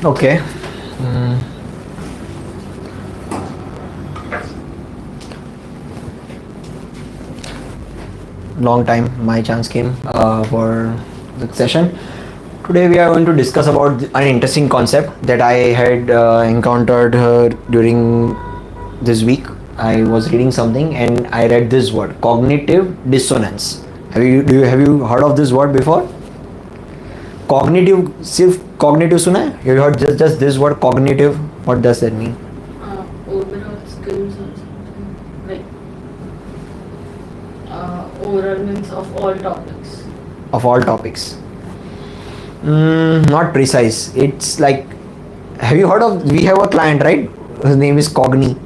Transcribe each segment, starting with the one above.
Okay. Long time my chance came for the session. Today we are going to discuss about an interesting concept that I had encountered during this week. I was reading something and I read this word, cognitive dissonance. Have you heard of this word before? Cognitive, सिर्फ cognitive सुना है? You heard just this word cognitive? What does that mean? Overall skills or something like overall means of all topics. Of all topics. Not precise. It's like, have you heard of, we have a client, right? His name is Cogni.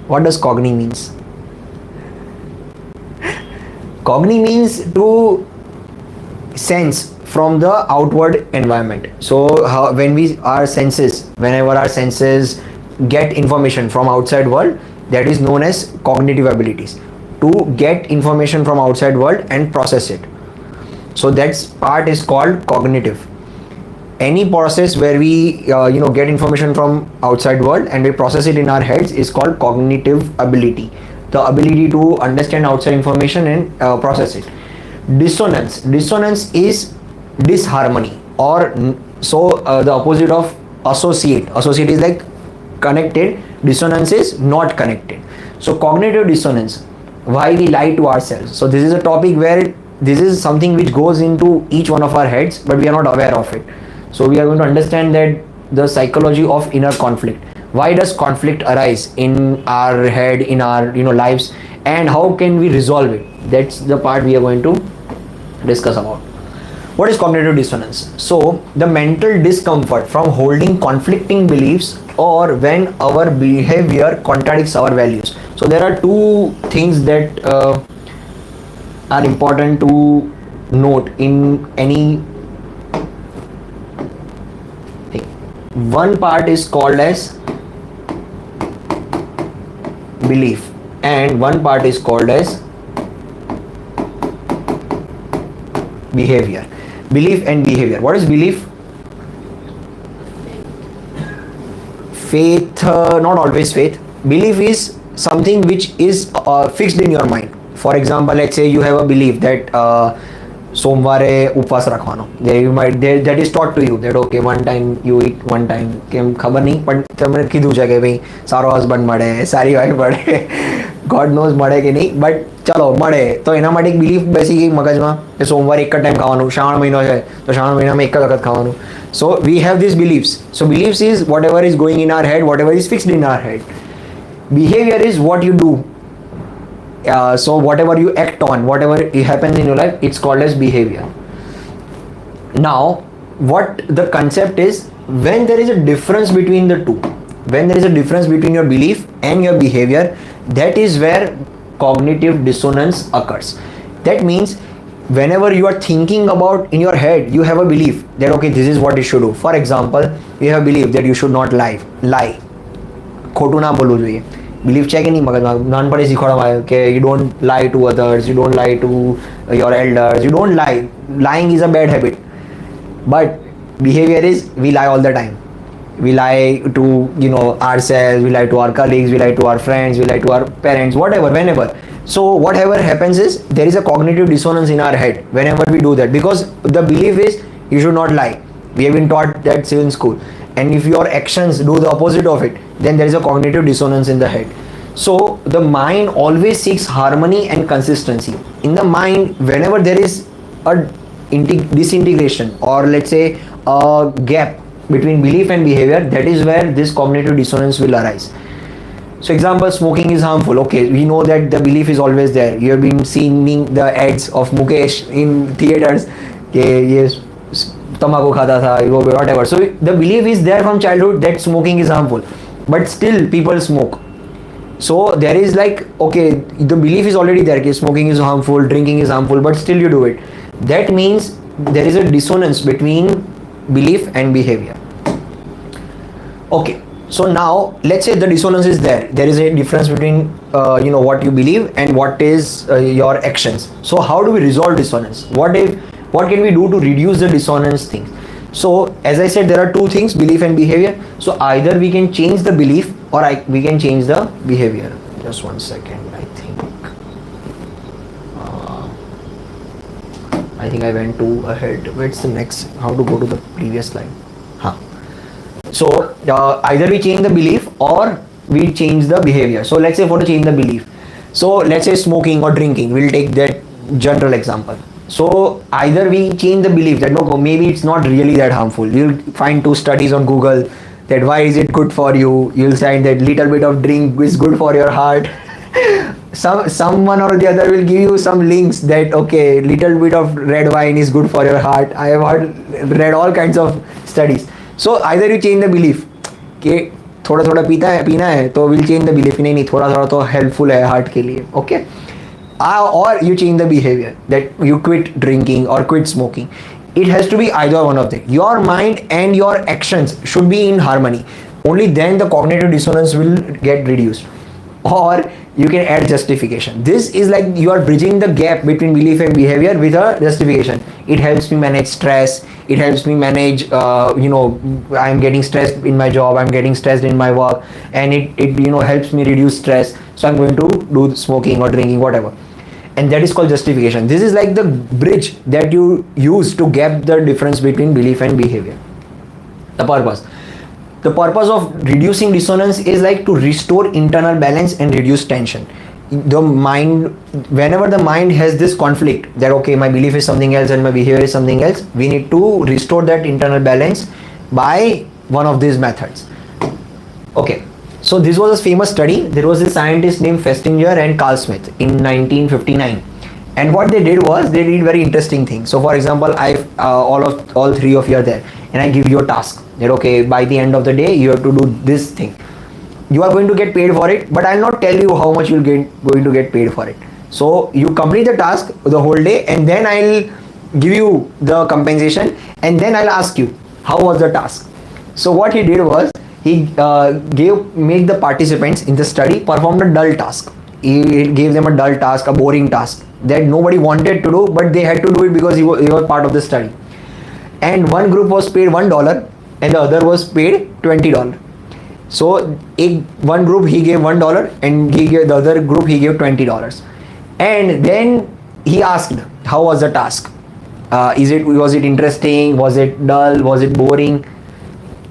What does Cogni means? Cogni means to sense from the outward environment. So whenever our senses get information from outside world, that is known as cognitive abilities. To get information from outside world and process it. So that part is called cognitive. Any process where we get information from outside world and we process it in our heads is called cognitive ability. The ability to understand outside information and process it. Dissonance is disharmony, or the opposite of associate is like connected, dissonance is not connected. So cognitive dissonance, why we lie to ourselves. So this is a topic where this is something which goes into each one of our heads, but we are not aware of it. So we are going to understand that the psychology of inner conflict. Why does conflict arise in our head, in our lives, and how can we resolve it? That's the part we are going to discuss about. What is cognitive dissonance? So the mental discomfort from holding conflicting beliefs or when our behavior contradicts our values. So there are two things that are important to note in any thing. One part is called as belief and one part is called as behavior. Belief and behavior. What is belief? Faith, not always faith. Belief is something which is fixed in your mind. For example, let's say you have a belief that સોમવારે ઉપવાસ રાખવાનો. That is taught to you that okay, one time you eat, one time કેમ ખબર નહીં, પણ તમને કીધું છે કે ભાઈ સારો હસબન્ડ મળે, સારી વાઈફ મળે, ગોડ નોઝ મળે કે નહીં, બટ ચલો મળે. તો એના માટે એક બિલીફ બેસી ગઈ મગજમાં કે સોમવારે એક જ ટાઈમ ખાવાનું, શ્રાવણ મહિનો છે તો શ્રાવણ મહિનામાં એક જ વખત ખાવાનું. So we have this beliefs. So beliefs is what is going in our head, what is fixed in our head. Behavior is what you do. So whatever you act on, whatever happens in your life, it's called as behavior. Now what the concept is, when there is a difference between the two, when there is a difference between your belief and your behavior, that is where cognitive dissonance occurs. That means whenever you are thinking about in your head, you have a belief that okay, this is what you should do. For example, you have a belief that you should not lie, ખોટું ના બોલવું જોઈએ. Belief છે કે નહીં મગજમાં, નાનપણથી શીખવાડવામાં આવ્યું કે you don't lie to others, you don't lie to your elders, you don't lie. Lying is a bad habit, but behavior is we lie all the time. We lie to ourselves, we lie to our colleagues, we lie to our friends, we lie to our parents, whatever, whenever. So whatever happens is there is a cognitive dissonance in our head whenever we do that, because the belief is you should not lie. We have been taught that in school. And if your actions do the opposite of it, then there is a cognitive dissonance in the head. So the mind always seeks harmony and consistency. In the mind, whenever there is a disintegration, or let's say a gap between belief and behavior, that is where this cognitive dissonance will arise. So example, smoking is harmful. Okay, we know that the belief is always there. You have been seeing the ads of Mukesh in theaters. Yes, तंबाकू खाता था, whatever. So the belief is there from childhood that smoking is harmful, but still people smoke. So there is like, okay, the belief is already there that smoking is harmful, drinking is harmful, but still you do it. That means there is a dissonance between belief and behavior. Okay, so now let's say the dissonance is there. There is a difference between what you believe and what is your actions. So how do we resolve dissonance? What can we do to reduce the dissonance thing? So as I said, there are two things, belief and behavior. So either we can change the belief or we can change the behavior. Just one second, I think I went too ahead. What's the next? How to go to the previous slide? So either we change the belief or we change the behavior. So let's say for to change the belief. So let's say smoking or drinking. We'll take that general example. So either we change the belief that no, maybe it's not really that harmful. You'll find two studies on Google that why is it good for you. You'll find that little bit of drink is good for your heart. Someone or the other will give you some links that okay, little bit of red wine is good for your heart. I have read all kinds of studies. So either you change the belief कि थोड़ा थोड़ा पीना है तो will change the belief नहीं थोड़ा थोड़ा तो हेल्पफुल है हार्ट के लिए okay or you change the behavior that you quit drinking or quit smoking. It has to be either one of them. Your mind and your actions should be in harmony. Only then the cognitive dissonance will get reduced. Or you can add justification. This is like you are bridging the gap between belief and behavior with a justification. It helps me manage stress. It helps me manage, I'm getting stressed in my job. I'm getting stressed in my work, and it helps me reduce stress. So I'm going to do smoking or drinking, whatever. And that is called justification. This is like the bridge that you use to gap the difference between belief and behavior. The purpose of reducing dissonance is like to restore internal balance and reduce tension. The mind, whenever the mind has this conflict that okay, my belief is something else and my behavior is something else, we need to restore that internal balance by one of these methods. Okay, so this was a famous study. There was a scientist named Festinger and Carl Smith in 1959. And what they did was they did very interesting things. So for example, all three of you are there, and I give you a task that okay, by the end of the day you have to do this thing. You are going to get paid for it, but I'll not tell you how much you'll going to get paid for it. So you complete the task the whole day, and then I'll give you the compensation, and then I'll ask you how was the task. So what he did was he made the participants in the study perform a dull task. He gave them a dull task, a boring task that nobody wanted to do, but they had to do it because he was part of the study. And one group was paid $1 and the other was paid $20. So one group he gave $1 and the other group he gave $20. And then he asked, how was the task? Was it interesting? Was it dull? Was it boring?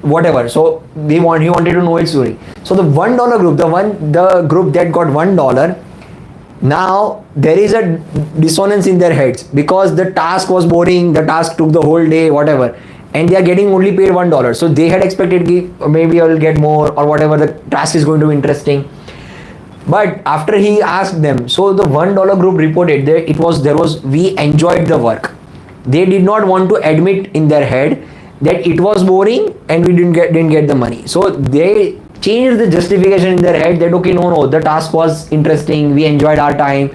Whatever. So he wanted to know its story. So the $1 group, the group that got $1, now there is a dissonance in their heads because the task was boring, the task took the whole day, whatever, and they are getting only paid $1. So they had expected maybe I will get more or whatever, the task is going to be interesting. But after he asked them, so the $1 group reported that we enjoyed the work. They did not want to admit in their head that it was boring and we didn't get the money. So they changed the justification in their head that okay, no, the task was interesting, we enjoyed our time,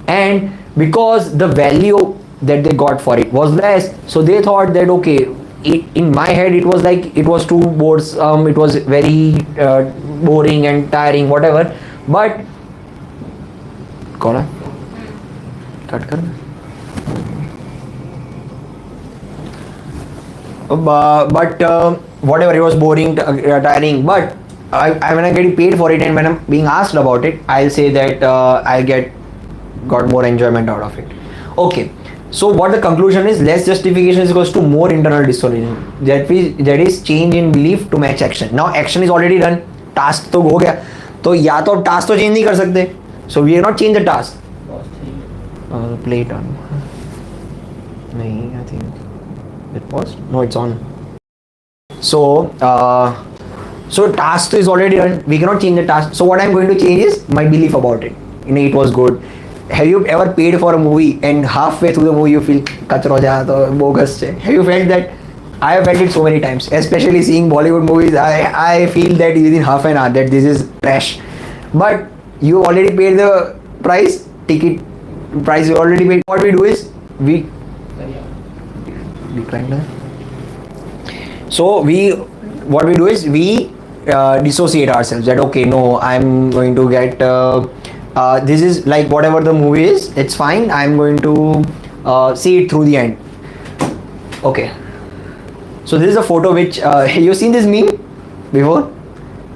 and because the value that they got for it was less, so they thought that okay, in my head it was like it was too boresome, it was very boring and tiring, whatever. But cut kar. But whatever, it was boring, tiring, but when I'm getting paid for it and when I'm being asked about it, I'll say that I got more enjoyment out of it. Okay, so what the conclusion is, less justification is equals to more internal dissonance. That is change in belief to match action. Now action is already done, task तो हो गया, तो या तो task तो change नहीं कर सकते, so we cannot change the task. Play it on. नहीं, I think it paused. No, it's on. So task is already done. We cannot change the task. So what I'm going to change is my belief about it. It was good. Have you ever paid for a movie and halfway through the movie you feel kachra ja to bogus hai? Have you felt that? I have felt it so many times, especially seeing Bollywood movies. I feel that within half an hour that this is trash. But you already paid the ticket price you already paid. What we do is we decline. So what we do is we dissociate ourselves that okay, no, I'm going to get this is like whatever the movie is, it's fine, I'm going to see it through the end. Okay, So this is a photo which you've seen this meme before.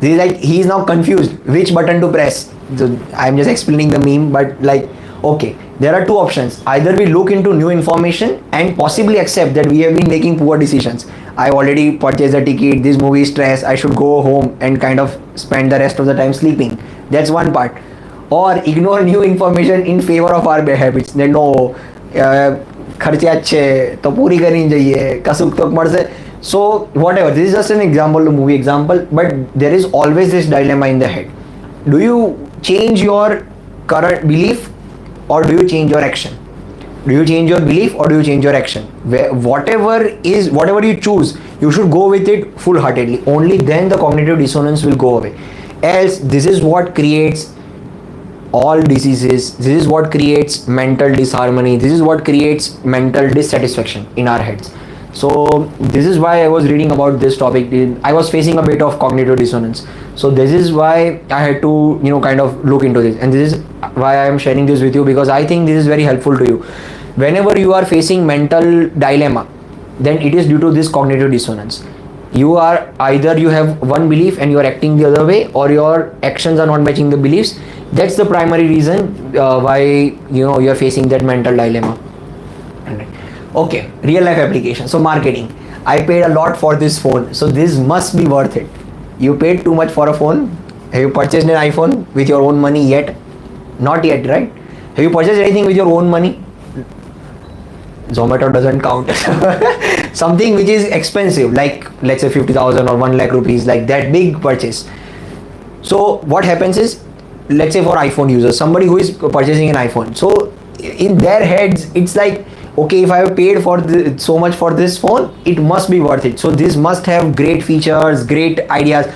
This is like he is now confused which button to press. So I'm just explaining the meme, but like, okay, there are two options. Either we look into new information and possibly accept that we have been making poor decisions. I already purchased a ticket, this movie is stress, I should go home and kind of spend the rest of the time sleeping. That's one part. Or ignore new information in favor of our bad habits. That no, ખર્ચા જ છે તો પૂરી કરીને જઈએ, કશુંક તો મળશે. So whatever, this is just an example, a movie example, but there is always this dilemma in the head. Do you change your current belief or do you change your action? Do you change your belief or do you change your action? Whatever you choose, you should go with it full-heartedly. Only then the cognitive dissonance will go away. Else, this is what creates all diseases. This is what creates mental disharmony. This is what creates mental dissatisfaction in our heads. So this is why I was reading about this topic. I was facing a bit of cognitive dissonance. So this is why I had to, kind of look into this. And this is why I am sharing this with you, because I think this is very helpful to you. Whenever you are facing mental dilemma, then it is due to this cognitive dissonance. You are either you have one belief and you are acting the other way, or your actions are not matching the beliefs. That's the primary reason why you are facing that mental dilemma. Okay, real life application. So marketing. I paid a lot for this phone, so this must be worth it. You paid too much for a phone. Have you purchased an iPhone with your own money yet? Not yet, right? Have you purchased anything with your own money? Zomato doesn't count. Something which is expensive, like let's say 50,000 or 1 lakh rupees, like that big purchase. So what happens is, let's say for iPhone users, somebody who is purchasing an iPhone, so in their heads it's like, okay, if I have paid for so much for this phone, it must be worth it. So this must have great features, great ideas.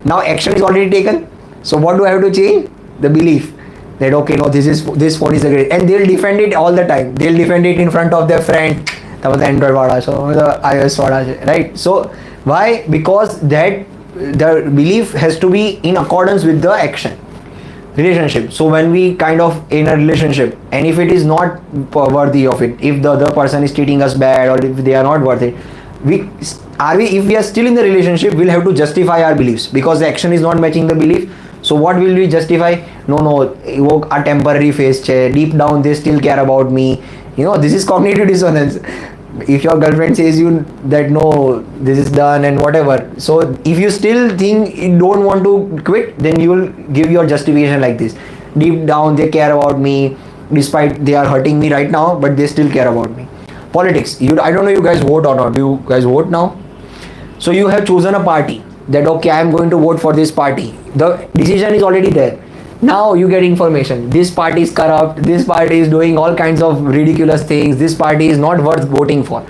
Now action is already taken. So what do I have to change? The belief that okay, no, this phone is a great, and they'll defend it all the time. They'll defend it in front of their friend. That was the Android wada, so the iOS wada, right? So why? Because that the belief has to be in accordance with the action. Relationship. So when we kind of in a relationship, and if it is not worthy of it, if the other person is treating us bad, or if they are not worth it, if we are still in the relationship, we'll have to justify our beliefs because the action is not matching the belief. So what will we justify? No, वो a temporary phase है. Deep down they still care about me. This is cognitive dissonance. If your girlfriend says you that no, this is done and whatever, so if you still think you don't want to quit, then you will give your justification like this. Deep down they care about me, despite they are hurting me right now, but they still care about me. Politics. I don't know you guys vote or not. Do you guys vote now? So you have chosen a party that okay, I am going to vote for this party. The decision is already there. Now you get information. This party is corrupt. This party is doing all kinds of ridiculous things. This party is not worth voting for.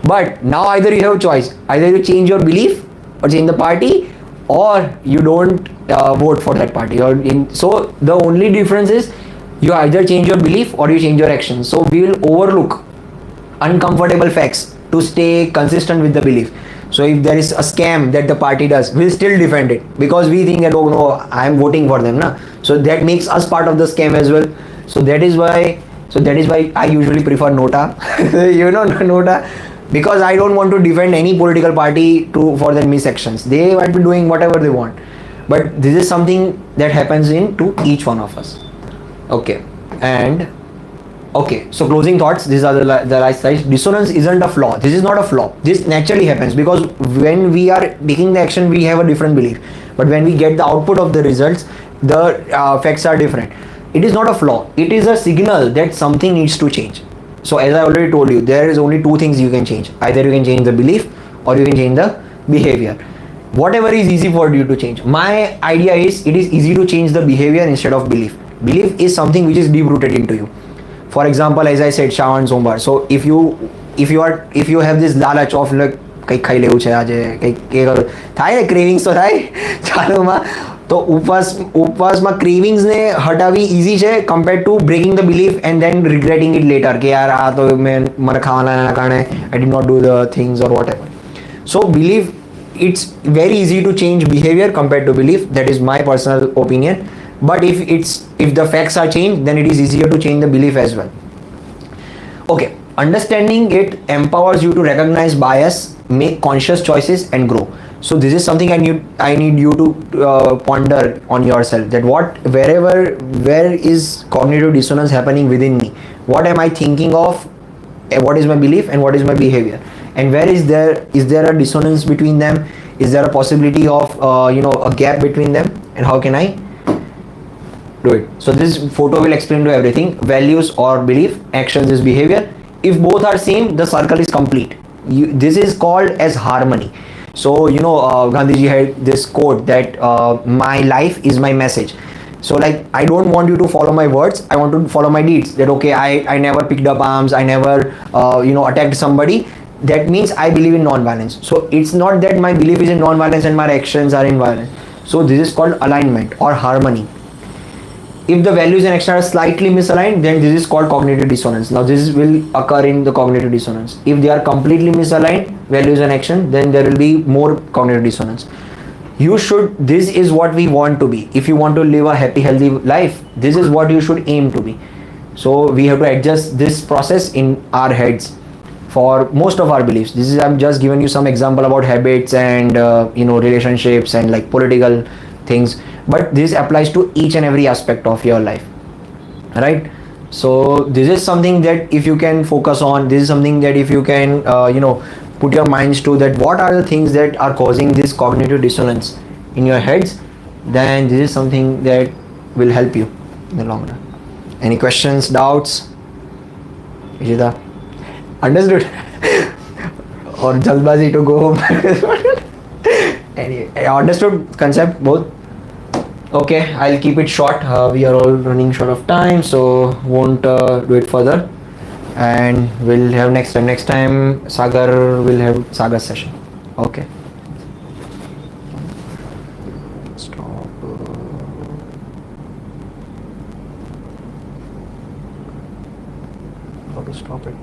But now either you have a choice. Either you change your belief or change the party, or you don't vote for that party. So the only difference is you either change your belief or you change your action. So we will overlook uncomfortable facts to stay consistent with the belief. So if there is a scam that the party does, we'll still defend it because we think that oh no, I am voting for them, na. So that makes us part of the scam as well. So that is why I usually prefer Nota. Nota, because I don't want to defend any political party for their misactions. They might be doing whatever they want, but this is something that happens to each one of us. Okay, so closing thoughts. These are the last slides. Dissonance isn't a flaw. This is not a flaw. This naturally happens because when we are taking the action, we have a different belief. But when we get the output of the results, the facts are different. It is not a flaw. It is a signal that something needs to change. So as I already told you, there is only two things you can change. Either you can change the belief or you can change the behavior. Whatever is easy for you to change. My idea is it is easy to change the behavior instead of belief. Belief is something which is deep rooted into you. For example, as I said, Shravan Sombar. So if you have this lalach of like કંઈક ખાઈ લેવું છે આજે કંઈક થાય ને cravings તો થાય ચાલુમાં, તો ઉપવાસમાં ક્રેવિંગ્સને હટાવી ઇઝી છે compared to breaking the belief and then regretting it later કે યાર આ તો મને ખાવાના કારણે I did not do the things or what. So belief it's very easy to change behavior compared to belief. That is my personal opinion. But if the facts are changed, then it is easier to change the belief as well. Okay, Understanding it empowers you to recognize bias, make conscious choices, and grow. So this is something I need you to ponder on yourself, that where is cognitive dissonance happening within me? What am I thinking of? What is my belief and what is my behavior? And where is there a dissonance between them? Is there a possibility of a gap between them? And how can I do it? So this photo will explain to everything. Values or belief, actions is behavior. If both are same, the circle is complete. This is called as harmony. So Gandhiji had this quote that my life is my message. So like, I don't want you to follow my words, I want to follow my deeds. That okay, I never picked up arms, I never attacked somebody. That means I believe in non-violence. So it's not that my belief is in non-violence and my actions are in violence. So this is called alignment or harmony. If the values and actions are slightly misaligned, then this is called cognitive dissonance. Now this will occur in the cognitive dissonance. If they are completely misaligned, values and action, then there will be more cognitive dissonance. This is what we want to be. If you want to live a happy, healthy life, this is what you should aim to be. So we have to adjust this process in our heads for most of our beliefs. I'm just giving you some example about habits and relationships and like political things, but this applies to each and every aspect of your life, right? So this is something that if you can focus on, this is something that if you can put your minds to, that what are the things that are causing this cognitive dissonance in your heads, then this is something that will help you in the long run. Any questions, doubts? Ishita, understood? Or jalbazi to go home? Anyway, understood concept both? Okay, I'll keep it short. We are all running short of time, so won't do it further. And we'll have next time. Next time, Sagar will have Sagar's session. Okay. Stop. How to stop it?